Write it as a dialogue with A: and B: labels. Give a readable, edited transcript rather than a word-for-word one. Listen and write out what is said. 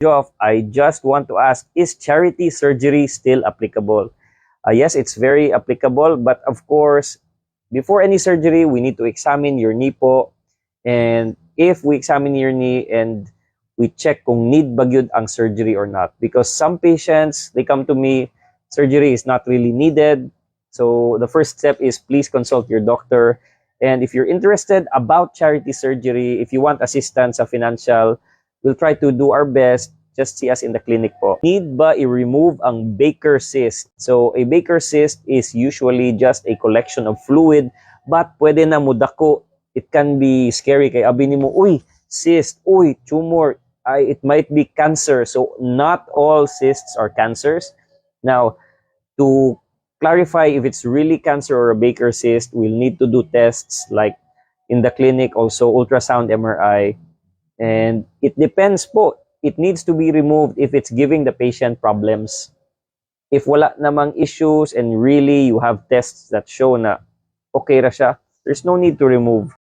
A: Off, I just want to ask, is charity surgery still applicable? Yes, it's very applicable, but of course, before any surgery, we need to examine your knee po. And if we examine your knee and we check kung need ba gyud ang surgery or not. Because some patients, they come to me, surgery is not really needed. So the first step is please consult your doctor. And if you're interested about charity surgery, if you want assistance sa financial, we'll try to do our best. Just see us in the clinic po. Need ba i-remove ang Baker cyst? So, a Baker cyst is usually just a collection of fluid, but pwede na mudako. It can be scary kay abi nimo, uy, cyst, uy, tumor, it might be cancer. So, not all cysts are cancers. Now, to clarify if it's really cancer or a Baker cyst, we'll need to do tests like in the clinic, also ultrasound, MRI, and it depends po. It needs to be removed if it's giving the patient problems. If wala namang issues and really you have tests that show na okay ra siya, there's no need to remove.